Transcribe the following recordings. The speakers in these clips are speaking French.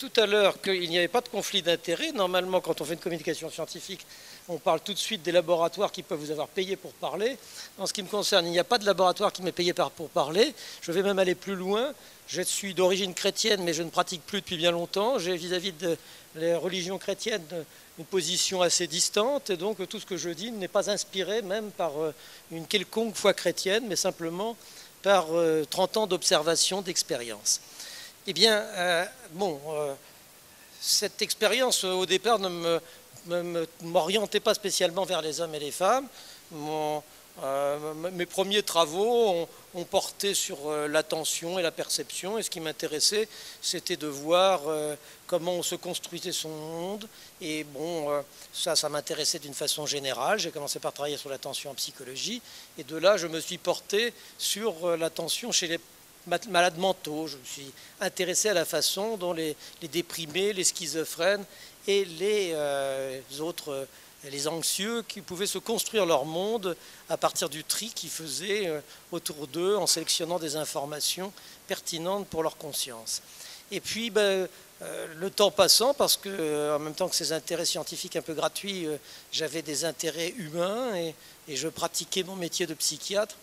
tout à l'heure qu'il n'y avait pas de conflit d'intérêts. Normalement, quand on fait une communication scientifique, on parle tout de suite des laboratoires qui peuvent vous avoir payé pour parler. En ce qui me concerne, il n'y a pas de laboratoire qui m'ait payé pour parler. Je vais même aller plus loin. Je suis d'origine chrétienne, mais je ne pratique plus depuis bien longtemps. J'ai vis-à-vis de la religion chrétienne une position assez distante, et donc tout ce que je dis n'est pas inspiré même par une quelconque foi chrétienne, mais simplement par 30 ans d'observation, d'expérience. Eh bien, cette expérience, au départ, ne m'orientait pas spécialement vers les hommes et les femmes. Mes premiers travaux ont porté sur l'attention et la perception, et ce qui m'intéressait, c'était de voir comment on se construisait son monde. Et bon, ça m'intéressait d'une façon générale. J'ai commencé par travailler sur l'attention en psychologie, et de là, je me suis porté sur l'attention chez les malades mentaux. Je me suis intéressé à la façon dont les déprimés, les schizophrènes et les autres, les anxieux, qui pouvaient se construire leur monde à partir du tri qu'ils faisaient autour d'eux en sélectionnant des informations pertinentes pour leur conscience. Et puis, le temps passant, parce que en même temps que ces intérêts scientifiques un peu gratuits, j'avais des intérêts humains et je pratiquais mon métier de psychiatre.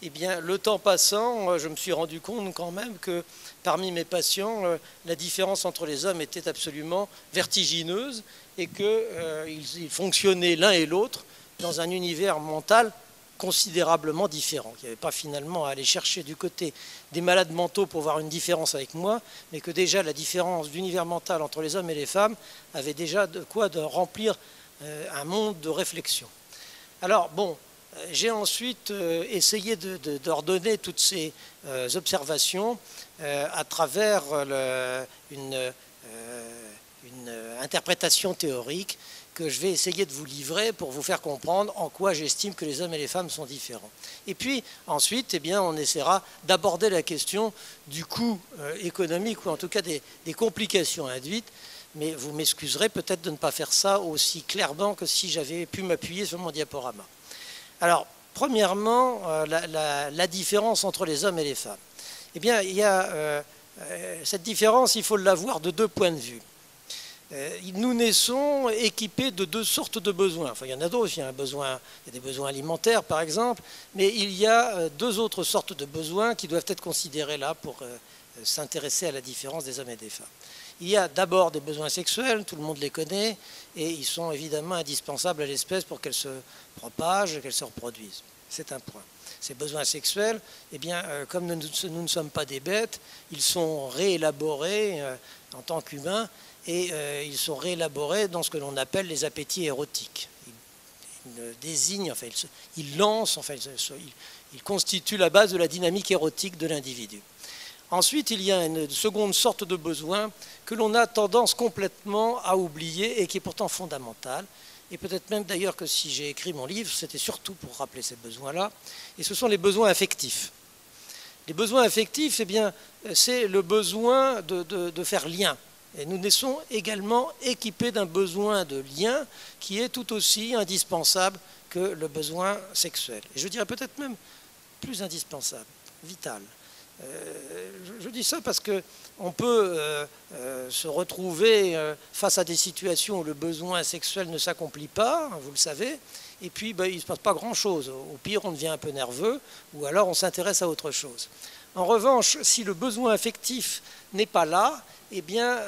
Eh bien, le temps passant, je me suis rendu compte quand même que parmi mes patients, la différence entre les hommes était absolument vertigineuse et qu'ils fonctionnaient l'un et l'autre dans un univers mental considérablement différent. Il n'y avait pas finalement à aller chercher du côté des malades mentaux pour voir une différence avec moi, mais que déjà la différence d'univers mental entre les hommes et les femmes avait déjà de quoi de remplir un monde de réflexion. Alors, bon, j'ai ensuite essayé d'ordonner toutes ces observations à travers une interprétation théorique que je vais essayer de vous livrer pour vous faire comprendre en quoi j'estime que les hommes et les femmes sont différents. Et puis ensuite, eh bien, on essaiera d'aborder la question du coût économique, ou en tout cas des complications induites. Mais vous m'excuserez peut-être de ne pas faire ça aussi clairement que si j'avais pu m'appuyer sur mon diaporama. Alors, premièrement, la différence entre les hommes et les femmes. Eh bien, il y a cette différence, il faut l'avoir de deux points de vue. Nous naissons équipés de deux sortes de besoins. Enfin, il y en a d'autres, il y a des besoins alimentaires, par exemple, mais il y a deux autres sortes de besoins qui doivent être considérés là pour s'intéresser à la différence des hommes et des femmes. Il y a d'abord des besoins sexuels, tout le monde les connaît, et ils sont évidemment indispensables à l'espèce pour qu'elle se propage, qu'elle se reproduise. C'est un point. Ces besoins sexuels, eh bien, comme nous ne sommes pas des bêtes, ils sont réélaborés en tant qu'humains, et ils sont réélaborés dans ce que l'on appelle les appétits érotiques. Ils désignent, enfin, ils lancent, enfin, ils constituent la base de la dynamique érotique de l'individu. Ensuite, il y a une seconde sorte de besoin que l'on a tendance complètement à oublier et qui est pourtant fondamentale. Et peut-être même d'ailleurs que si j'ai écrit mon livre, c'était surtout pour rappeler ces besoins-là. Et ce sont les besoins affectifs. Les besoins affectifs, eh bien, c'est le besoin de faire lien. Et nous naissons également équipés d'un besoin de lien qui est tout aussi indispensable que le besoin sexuel. Et je dirais peut-être même plus indispensable, vital. Je dis ça parce qu'on peut se retrouver face à des situations où le besoin sexuel ne s'accomplit pas, vous le savez, et puis il ne se passe pas grand-chose. Au pire, on devient un peu nerveux, ou alors on s'intéresse à autre chose. En revanche, si le besoin affectif n'est pas là, eh bien,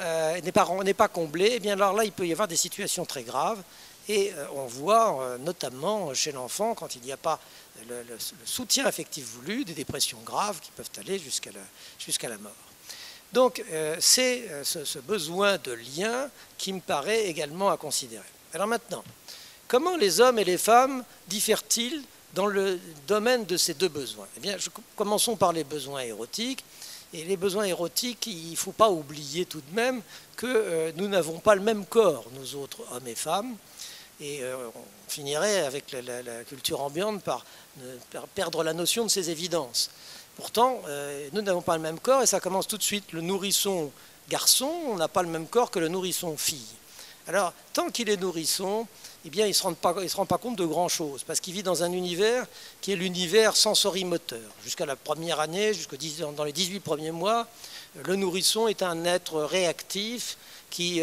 n'est pas comblé, eh bien, alors là, il peut y avoir des situations très graves. Et on voit notamment chez l'enfant, quand il n'y a pas le soutien affectif voulu, des dépressions graves qui peuvent aller jusqu'à la mort. Donc c'est ce besoin de lien qui me paraît également à considérer. Alors maintenant, comment les hommes et les femmes diffèrent-ils dans le domaine de ces deux besoins? Eh bien, commençons par les besoins érotiques. Et les besoins érotiques, il ne faut pas oublier tout de même que nous n'avons pas le même corps, nous autres, hommes et femmes. Et on finirait avec la culture ambiante par perdre la notion de ces évidences. Pourtant, nous n'avons pas le même corps et ça commence tout de suite. Le nourrisson garçon, on n'a pas le même corps que le nourrisson fille. Alors, tant qu'il est nourrisson, eh bien, il ne se rend pas compte de grand-chose, parce qu'il vit dans un univers qui est l'univers sensorimoteur. Jusqu'à la première année, dans les 18 premiers mois, le nourrisson est un être réactif qui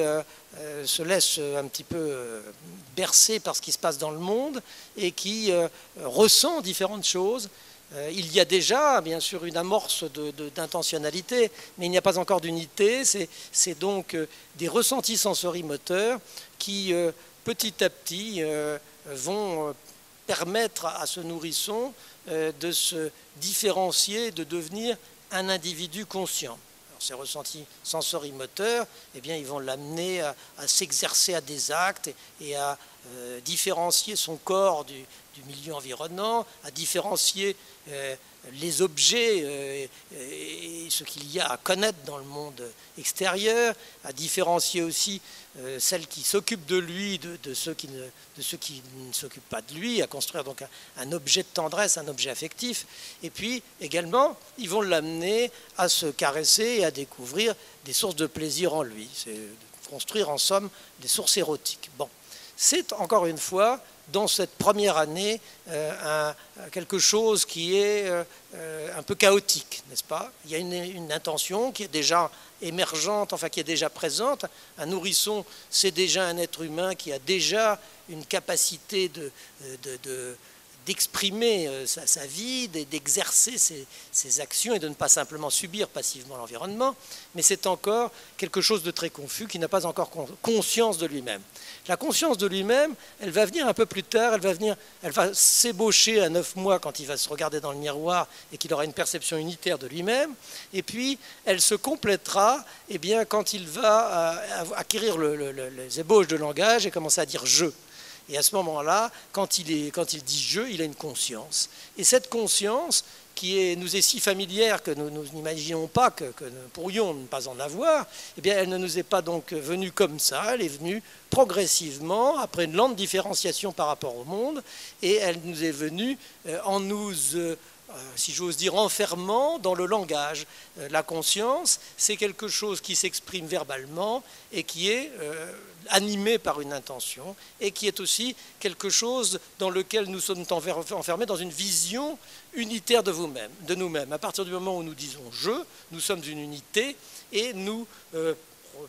se laisse un petit peu bercer par ce qui se passe dans le monde et qui ressent différentes choses. Il y a déjà, bien sûr, une amorce d'intentionnalité, mais il n'y a pas encore d'unité. C'est donc des ressentis sensorimoteurs qui, petit à petit, vont permettre à ce nourrisson de se différencier, de devenir un individu conscient. Alors, ces ressentis sensorimoteurs, eh bien, ils vont l'amener à s'exercer à des actes et à différencier son corps du milieu environnant, à différencier les objets et ce qu'il y a à connaître dans le monde extérieur, à différencier aussi celles qui s'occupent de lui de ceux qui ne s'occupent pas de lui, à construire donc un objet de tendresse, un objet affectif. Et puis également, ils vont l'amener à se caresser et à découvrir des sources de plaisir en lui. C'est construire en somme des sources érotiques. Bon. C'est encore une fois, dans cette première année, quelque chose qui est un peu chaotique, n'est-ce pas? Il y a une intention qui est déjà émergente, enfin qui est déjà présente. Un nourrisson, c'est déjà un être humain qui a déjà une capacité d'exprimer sa vie, d'exercer ses actions et de ne pas simplement subir passivement l'environnement, mais c'est encore quelque chose de très confus qui n'a pas encore conscience de lui-même. La conscience de lui-même, elle va venir un peu plus tard, elle va s'ébaucher à 9 mois quand il va se regarder dans le miroir et qu'il aura une perception unitaire de lui-même, et puis elle se complétera eh bien, quand il va acquérir les ébauches de langage et commencer à dire « je ». Et à ce moment-là, quand il dit « je », il a une conscience. Et cette conscience, qui nous est si familière que nous n'imaginons pas que nous pourrions ne pas en avoir, eh bien, elle ne nous est pas donc venue comme ça, elle est venue progressivement, après une lente différenciation par rapport au monde, et elle nous est venue en nous, si j'ose dire, enfermant dans le langage. La conscience, c'est quelque chose qui s'exprime verbalement et qui est animé par une intention, et qui est aussi quelque chose dans lequel nous sommes enfermés dans une vision unitaire de nous-mêmes. À partir du moment où nous disons « je », nous sommes une unité et nous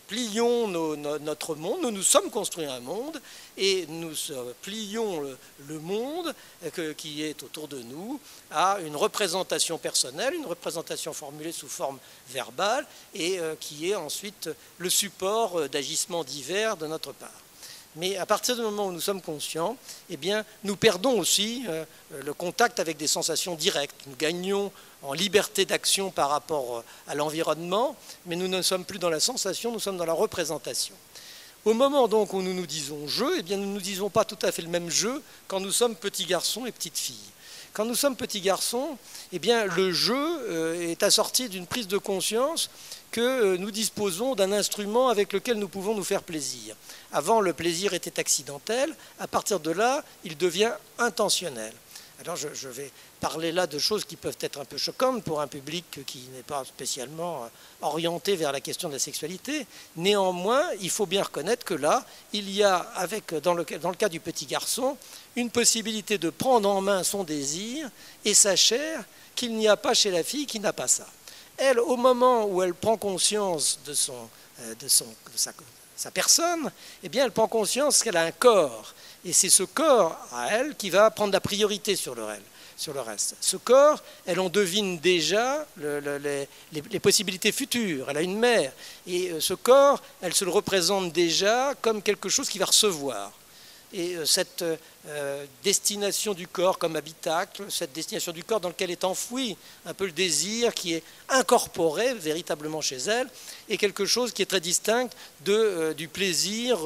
plions notre monde, nous nous sommes construits un monde et nous plions le monde qui est autour de nous à une représentation personnelle, une représentation formulée sous forme verbale et qui est ensuite le support d'agissements divers de notre part. Mais à partir du moment où nous sommes conscients, eh bien, nous perdons aussi le contact avec des sensations directes. Nous gagnons en liberté d'action par rapport à l'environnement, mais nous ne sommes plus dans la sensation, nous sommes dans la représentation. Au moment donc où nous nous disons « je », eh bien, nous ne nous disons pas tout à fait le même « je » quand nous sommes petits garçons et petites filles. Quand nous sommes petits garçons, eh bien, le jeu est assorti d'une prise de conscience que nous disposons d'un instrument avec lequel nous pouvons nous faire plaisir. Avant, le plaisir était accidentel. À partir de là, il devient intentionnel. Alors, je vais parler là de choses qui peuvent être un peu choquantes pour un public qui n'est pas spécialement orienté vers la question de la sexualité. Néanmoins, il faut bien reconnaître que là, il y a, dans le cas du petit garçon, une possibilité de prendre en main son désir et sa chair qu'il n'y a pas chez la fille qui n'a pas ça. Elle, au moment où elle prend conscience de sa personne, eh bien, elle prend conscience qu'elle a un corps. Et c'est ce corps à elle qui va prendre la priorité sur le reste. Ce corps, elle en devine déjà les possibilités futures. Elle a une mère. Et ce corps, elle se le représente déjà comme quelque chose qui va recevoir. Et cette destination du corps comme habitacle, cette destination du corps dans lequel est enfoui un peu le désir qui est incorporé véritablement chez elle, est quelque chose qui est très distinct du plaisir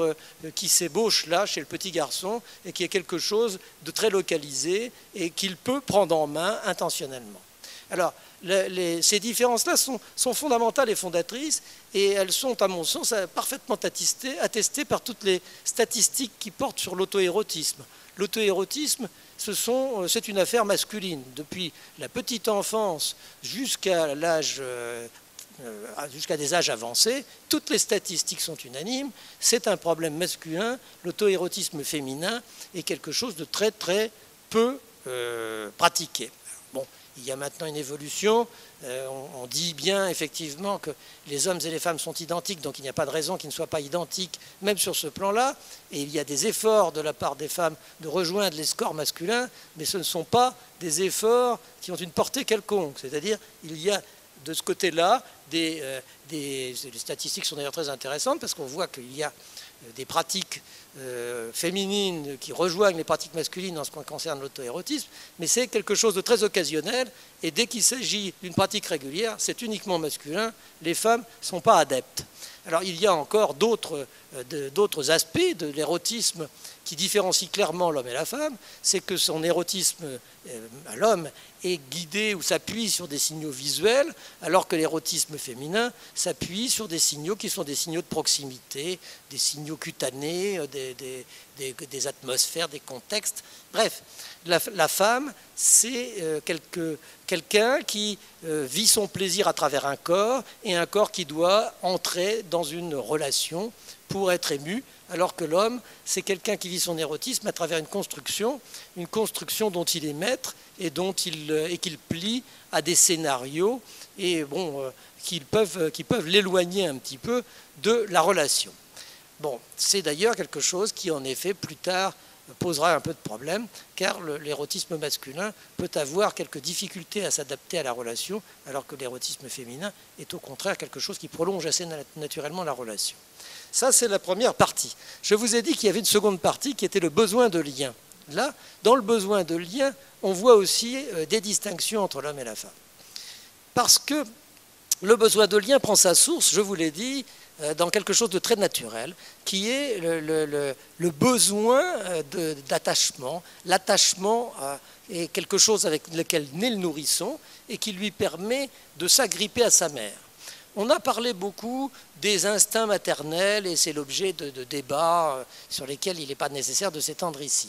qui s'ébauche là chez le petit garçon et qui est quelque chose de très localisé et qu'il peut prendre en main intentionnellement. Alors, ces différences-là sont fondamentales et fondatrices, et elles sont, à mon sens, parfaitement attestées par toutes les statistiques qui portent sur l'auto-érotisme. L'auto-érotisme, c'est une affaire masculine. Depuis la petite enfance jusqu'à des âges avancés, toutes les statistiques sont unanimes, c'est un problème masculin. L'auto-érotisme féminin est quelque chose de très très peu pratiqué. Bon, il y a maintenant une évolution. On dit bien effectivement que les hommes et les femmes sont identiques, donc il n'y a pas de raison qu'ils ne soient pas identiques, même sur ce plan-là. Et il y a des efforts de la part des femmes de rejoindre les scores masculins, mais ce ne sont pas des efforts qui ont une portée quelconque. C'est-à-dire, il y a de ce côté-là, les statistiques sont d'ailleurs très intéressantes, parce qu'on voit qu'il y a des pratiques féminines qui rejoignent les pratiques masculines en ce qui concerne l'auto-érotisme, mais c'est quelque chose de très occasionnel, et dès qu'il s'agit d'une pratique régulière, c'est uniquement masculin, les femmes ne sont pas adeptes. Alors il y a encore d'autres aspects de l'érotisme qui différencient clairement l'homme et la femme, c'est que son érotisme à l'homme est guidé ou s'appuie sur des signaux visuels, alors que l'érotisme féminin s'appuie sur des signaux qui sont des signaux de proximité, des signaux cutanés, des atmosphères, des contextes. Bref, la femme, c'est quelqu'un qui vit son plaisir à travers un corps, et un corps qui doit entrer dans une relation pour être ému, alors que l'homme, c'est quelqu'un qui vit son érotisme à travers une construction dont il est maître et qu'il plie à des scénarios et qui peuvent l'éloigner un petit peu de la relation. Bon, c'est d'ailleurs quelque chose qui, en effet, plus tard, posera un peu de problème, car l'érotisme masculin peut avoir quelques difficultés à s'adapter à la relation, alors que l'érotisme féminin est au contraire quelque chose qui prolonge assez naturellement la relation. Ça, c'est la première partie. Je vous ai dit qu'il y avait une seconde partie qui était le besoin de lien. Là, dans le besoin de lien, on voit aussi des distinctions entre l'homme et la femme. Parce que le besoin de lien prend sa source, je vous l'ai dit, dans quelque chose de très naturel, qui est le besoin d'attachement. L'attachement est quelque chose avec lequel naît le nourrisson et qui lui permet de s'agripper à sa mère. On a parlé beaucoup des instincts maternels et c'est l'objet de débats sur lesquels il n'est pas nécessaire de s'étendre ici.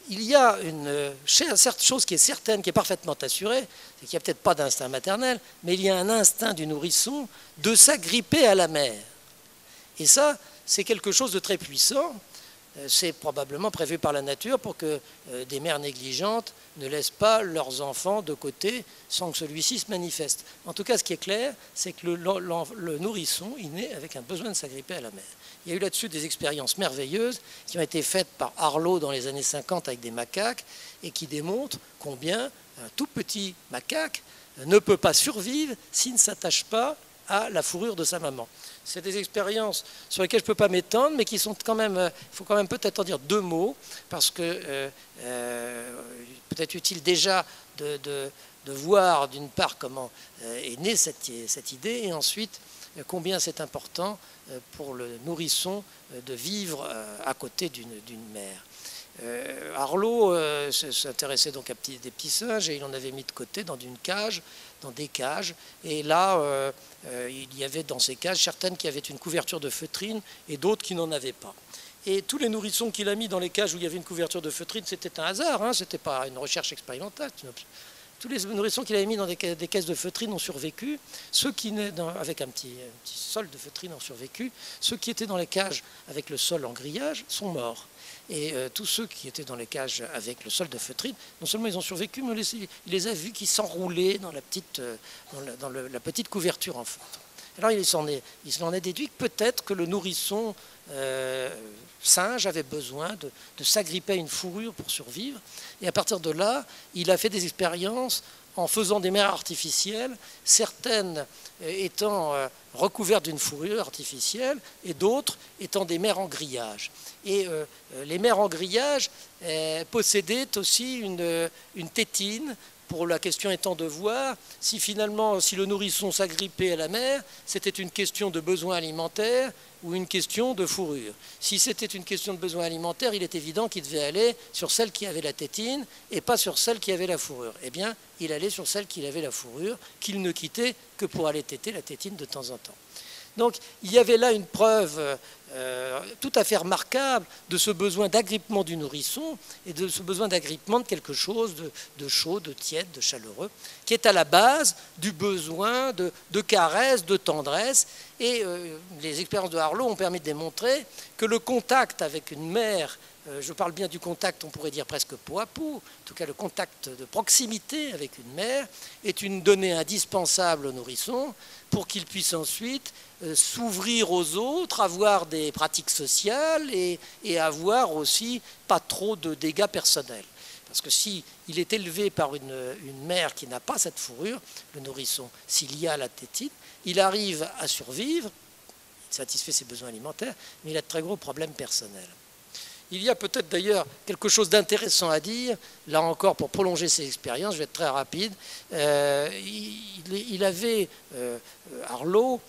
Il y a une chose qui est certaine, qui est parfaitement assurée, c'est qu'il n'y a peut-être pas d'instinct maternel, mais il y a un instinct du nourrisson de s'agripper à la mère. Et ça, c'est quelque chose de très puissant. C'est probablement prévu par la nature pour que des mères négligentes ne laissent pas leurs enfants de côté sans que celui-ci se manifeste. En tout cas, ce qui est clair, c'est que le nourrisson, il naît avec un besoin de s'agripper à la mère. Il y a eu là-dessus des expériences merveilleuses qui ont été faites par Harlow dans les années 50 avec des macaques et qui démontrent combien un tout petit macaque ne peut pas survivre s'il ne s'attache pas à la fourrure de sa maman. C'est des expériences sur lesquelles je ne peux pas m'étendre, mais qui sont quand même, il faut quand même peut-être en dire deux mots, parce que peut-être utile déjà de voir d'une part comment est née cette idée, et ensuite combien c'est important pour le nourrisson de vivre à côté d'une mère. Harlow s'intéressait donc à des petits singes et il en avait mis de côté dans des cages. Et là, il y avait dans ces cages certaines qui avaient une couverture de feutrine et d'autres qui n'en avaient pas. Et tous les nourrissons qu'il a mis dans les cages où il y avait une couverture de feutrine, c'était un hasard, hein, c'était pas une recherche expérimentale. Tous les nourrissons qu'il avait mis dans des caisses de feutrine ont survécu. Ceux qui, avec un petit sol de feutrine, ont survécu. Ceux qui étaient dans les cages avec le sol en grillage sont morts. Et tous ceux qui étaient dans les cages avec le sol de feutrine, non seulement ils ont survécu, mais il les a vus qui s'enroulaient dans la petite couverture en feutre. Alors il s'en est déduit que peut-être que le nourrisson singe avait besoin de s'agripper à une fourrure pour survivre. Et à partir de là, il a fait des expériences en faisant des mères artificielles, certaines étant recouvertes d'une fourrure artificielle et d'autres étant des mères en grillage. Et les mères en grillage possédaient aussi une tétine, pour la question étant de voir si finalement, si le nourrisson s'agrippait à la mère, c'était une question de besoin alimentaire ou une question de fourrure. Si c'était une question de besoin alimentaire, il est évident qu'il devait aller sur celle qui avait la tétine et pas sur celle qui avait la fourrure. Eh bien, il allait sur celle qui avait la fourrure, qu'il ne quittait que pour aller téter la tétine de temps en temps. Donc, il y avait là une preuve tout à fait remarquable de ce besoin d'agrippement du nourrisson et de ce besoin d'agrippement de quelque chose de chaud, de tiède, de chaleureux, qui est à la base du besoin de caresse, de tendresse. Et les expériences de Harlow ont permis de démontrer que le contact avec une mère, je parle bien du contact, on pourrait dire presque peau à peau, en tout cas le contact de proximité avec une mère, est une donnée indispensable au nourrisson pour qu'il puisse ensuite s'ouvrir aux autres, avoir des pratiques sociales et avoir aussi pas trop de dégâts personnels. Parce que s'il est élevé par une mère qui n'a pas cette fourrure, le nourrisson, s'il y a la tétine, il arrive à survivre, il satisfait ses besoins alimentaires, mais il a de très gros problèmes personnels. Il y a peut-être d'ailleurs quelque chose d'intéressant à dire, là encore pour prolonger ces expériences, je vais être très rapide. Il avait, Harlow,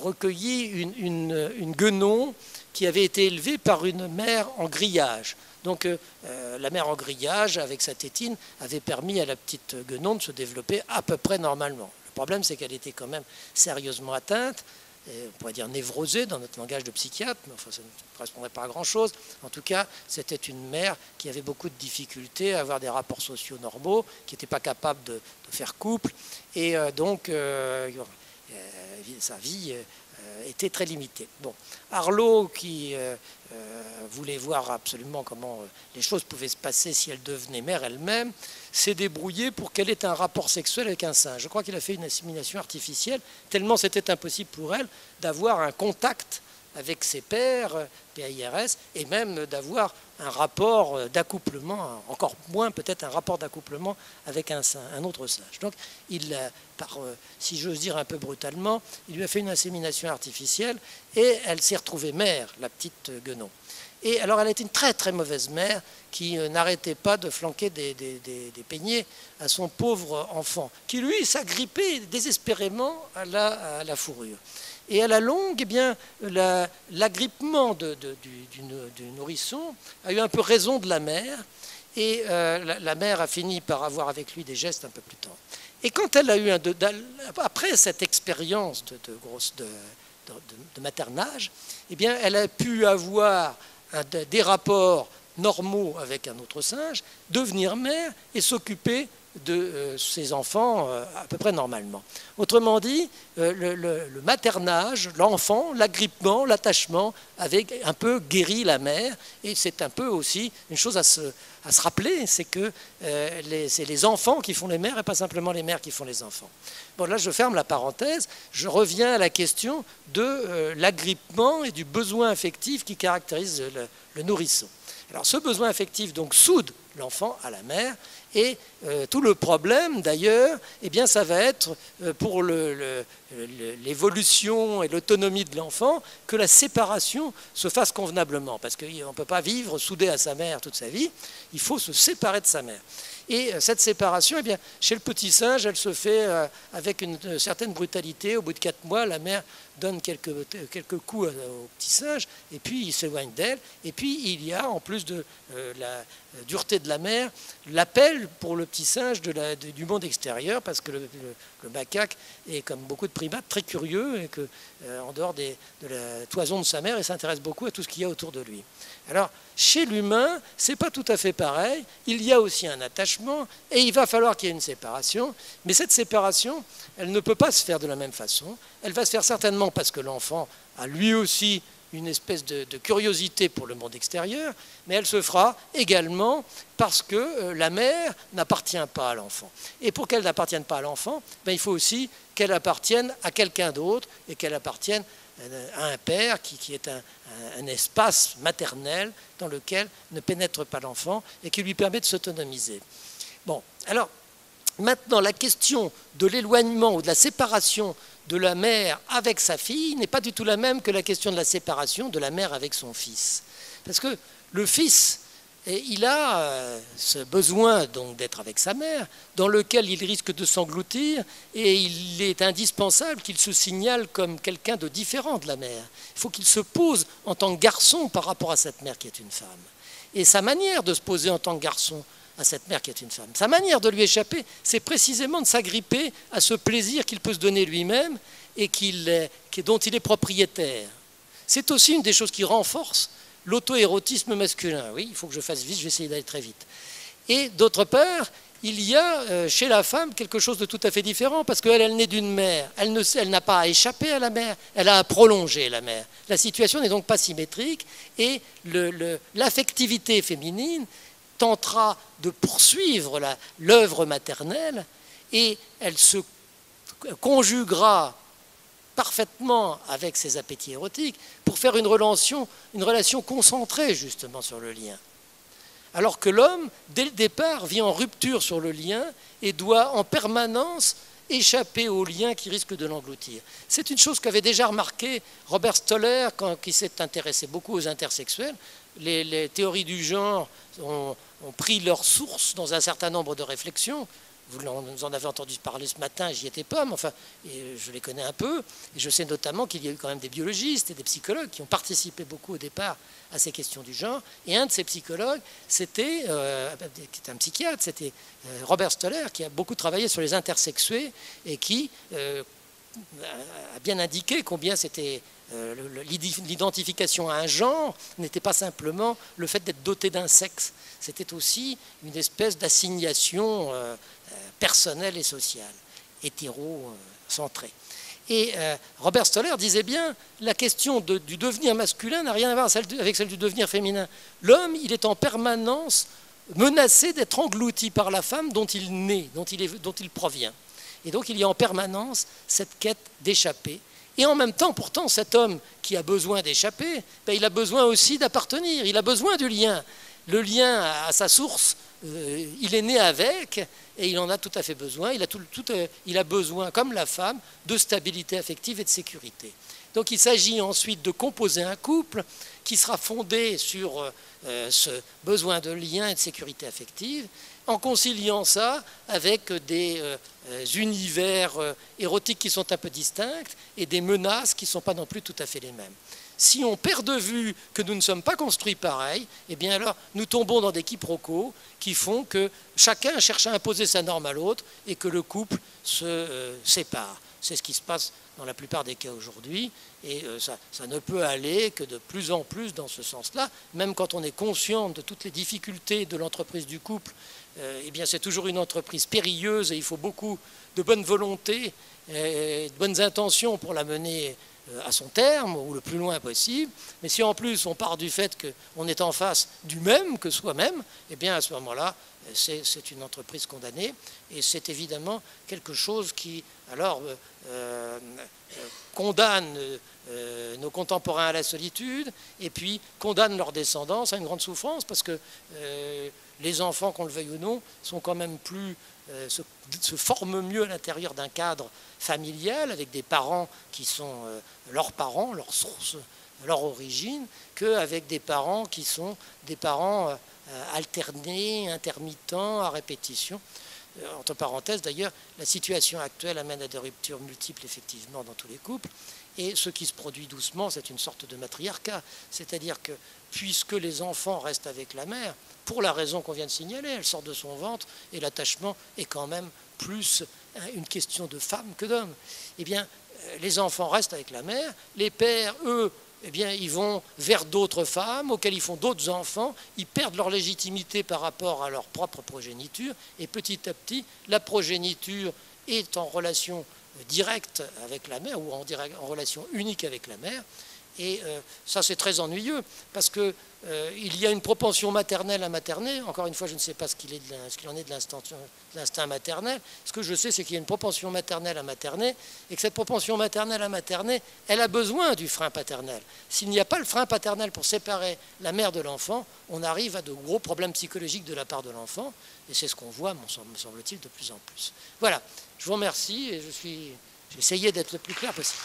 recueilli une guenon qui avait été élevée par une mère en grillage. Donc la mère en grillage, avec sa tétine, avait permis à la petite guenon de se développer à peu près normalement. Le problème, c'est qu'elle était quand même sérieusement atteinte, on pourrait dire névrosée dans notre langage de psychiatre, mais enfin, ça ne correspondrait pas à grand-chose. En tout cas, c'était une mère qui avait beaucoup de difficultés à avoir des rapports sociaux normaux, qui n'était pas capable de faire couple, et donc sa vie était très limitée. Bon. Harlow, qui voulait voir absolument comment les choses pouvaient se passer si elle devenait mère elle-même, s'est débrouillé pour qu'elle ait un rapport sexuel avec un singe. Je crois qu'il a fait une insémination artificielle, tellement c'était impossible pour elle d'avoir un contact avec ses pairs, PAIRS, et même d'avoir un rapport d'accouplement, encore moins peut-être un rapport d'accouplement avec un autre singe. Donc, si j'ose dire un peu brutalement, il lui a fait une insémination artificielle et elle s'est retrouvée mère, la petite guenon. Et alors, elle a été une très très mauvaise mère qui n'arrêtait pas de flanquer des peignets à son pauvre enfant, qui lui s'agrippait désespérément à la fourrure. Et à la longue, eh bien, l'agrippement du nourrisson a eu un peu raison de la mère, et la mère a fini par avoir avec lui des gestes un peu plus tendres. Et quand elle a eu après cette expérience de maternage, eh bien, elle a pu avoir des rapports normaux avec un autre singe, devenir mère et s'occuper de ses enfants à peu près normalement. Autrement dit, le maternage, l'enfant, l'agrippement, l'attachement avait un peu guéri la mère, et c'est un peu aussi une chose à se rappeler, c'est que c'est les enfants qui font les mères et pas simplement les mères qui font les enfants. Bon, là je ferme la parenthèse, je reviens à la question de l'agrippement et du besoin affectif qui caractérise le nourrisson. Alors ce besoin affectif donc soude l'enfant à la mère, et tout le problème d'ailleurs, eh bien ça va être pour l'évolution et l'autonomie de l'enfant que la séparation se fasse convenablement, parce qu'on ne peut pas vivre soudé à sa mère toute sa vie, il faut se séparer de sa mère. Et cette séparation, eh bien, chez le petit singe, elle se fait avec une certaine brutalité. Au bout de 4 mois, la mère donne quelques coups au petit singe, et puis il s'éloigne d'elle. Et puis il y a, en plus de la dureté de la mère, l'appel pour le petit singe du monde extérieur, parce que le macaque est, comme beaucoup de primates, très curieux, et que, en dehors de la toison de sa mère, il s'intéresse beaucoup à tout ce qu'il y a autour de lui. Alors, chez l'humain, ce n'est pas tout à fait pareil. Il y a aussi un attachement, et il va falloir qu'il y ait une séparation. Mais cette séparation, elle ne peut pas se faire de la même façon. Elle va se faire certainement parce que l'enfant a lui aussi une espèce de curiosité pour le monde extérieur, mais elle se fera également parce que la mère n'appartient pas à l'enfant. Et pour qu'elle n'appartienne pas à l'enfant, ben, il faut aussi qu'elle appartienne à quelqu'un d'autre, et qu'elle appartienne à un père qui est un espace maternel dans lequel ne pénètre pas l'enfant et qui lui permet de s'autonomiser. Bon, alors maintenant la question de l'éloignement ou de la séparation de la mère avec sa fille n'est pas du tout la même que la question de la séparation de la mère avec son fils. Parce que le fils, il a ce besoin donc d'être avec sa mère, dans lequel il risque de s'engloutir, et il est indispensable qu'il se signale comme quelqu'un de différent de la mère. Il faut qu'il se pose en tant que garçon par rapport à cette mère qui est une femme. Et sa manière de se poser en tant que garçon à cette mère qui est une femme, sa manière de lui échapper, c'est précisément de s'agripper à ce plaisir qu'il peut se donner lui-même et dont il est propriétaire. c'est aussi une des choses qui renforce l'auto-érotisme masculin. Oui, il faut que je fasse vite, je vais essayer d'aller très vite. Et d'autre part, il y a chez la femme quelque chose de tout à fait différent, parce qu'elle, elle naît d'une mère, elle n'a pas à échapper à la mère, elle a à prolonger la mère. La situation n'est donc pas symétrique, et l'affectivité féminine tentera de poursuivre l'œuvre maternelle, et elle se conjuguera parfaitement avec ses appétits érotiques pour faire une relation concentrée justement sur le lien. Alors que l'homme, dès le départ, vit en rupture sur le lien et doit en permanence échapper au lien qui risque de l'engloutir. C'est une chose qu'avait déjà remarqué Robert Stoller, qui s'est intéressé beaucoup aux intersexuels. Les théories du genre ont pris leur source dans un certain nombre de réflexions. Vous en avez entendu parler ce matin, j'y étais pas, mais enfin, je les connais un peu. Et je sais notamment qu'il y a eu quand même des biologistes et des psychologues qui ont participé beaucoup au départ à ces questions du genre. Et un de ces psychologues, qui était un psychiatre, c'était Robert Stoller, qui a beaucoup travaillé sur les intersexués et qui a bien indiqué combien c'était l'identification à un genre n'était pas simplement le fait d'être doté d'un sexe, c'était aussi une espèce d'assignation personnelle et sociale, hétérocentrée. Et Robert Stoller disait bien, la question du devenir masculin n'a rien à voir avec celle du devenir féminin. L'homme, il est en permanence menacé d'être englouti par la femme dont il naît, dont il provient. Et donc il y a en permanence cette quête d'échapper. Et en même temps, pourtant, cet homme qui a besoin d'échapper, il a besoin aussi d'appartenir, il a besoin du lien. Le lien à sa source, il est né avec, et il en a tout à fait besoin. Il a besoin, comme la femme, de stabilité affective et de sécurité. Donc il s'agit ensuite de composer un couple qui sera fondé sur ce besoin de lien et de sécurité affective, en conciliant ça avec des univers érotiques qui sont un peu distincts et des menaces qui ne sont pas non plus tout à fait les mêmes. Si on perd de vue que nous ne sommes pas construits pareil, eh bien alors nous tombons dans des quiproquos qui font que chacun cherche à imposer sa norme à l'autre et que le couple se sépare. C'est ce qui se passe dans la plupart des cas aujourd'hui, et ça ne peut aller que de plus en plus dans ce sens-là, même quand on est conscient de toutes les difficultés de l'entreprise du couple. Eh bien c'est toujours une entreprise périlleuse et il faut beaucoup de bonne volonté et de bonnes intentions pour la mener à son terme ou le plus loin possible. Mais si en plus on part du fait qu'on est en face du même que soi-même, eh bien à ce moment-là, c'est une entreprise condamnée, et c'est évidemment quelque chose qui alors condamne nos contemporains à la solitude, et puis condamne leur descendance à une grande souffrance, parce que les enfants, qu'on le veuille ou non, sont quand même plus se forment mieux à l'intérieur d'un cadre familial, avec des parents qui sont leurs parents, leur source, leur origine, qu'avec des parents qui sont des parents alternés, intermittents, à répétition. Entre parenthèses, d'ailleurs, la situation actuelle amène à des ruptures multiples, effectivement, dans tous les couples. Et ce qui se produit doucement, c'est une sorte de matriarcat. C'est-à-dire que, puisque les enfants restent avec la mère, pour la raison qu'on vient de signaler, elle sort de son ventre, et l'attachement est quand même plus une question de femme que d'homme. Eh bien, les enfants restent avec la mère, les pères, eux, eh bien, ils vont vers d'autres femmes, auxquelles ils font d'autres enfants, ils perdent leur légitimité par rapport à leur propre progéniture, et petit à petit, la progéniture est en relation directe avec la mère, ou en relation unique avec la mère, et ça c'est très ennuyeux, parce que il y a une propension maternelle à materner. Encore une fois, je ne sais pas ce qu'il en est de l'instinct maternel. Ce que je sais, c'est qu'il y a une propension maternelle à materner, et que cette propension maternelle à materner, elle a besoin du frein paternel. S'il n'y a pas le frein paternel pour séparer la mère de l'enfant, on arrive à de gros problèmes psychologiques de la part de l'enfant, et c'est ce qu'on voit, me semble-t-il, de plus en plus. Voilà, je vous remercie, et j'ai essayé d'être le plus clair possible.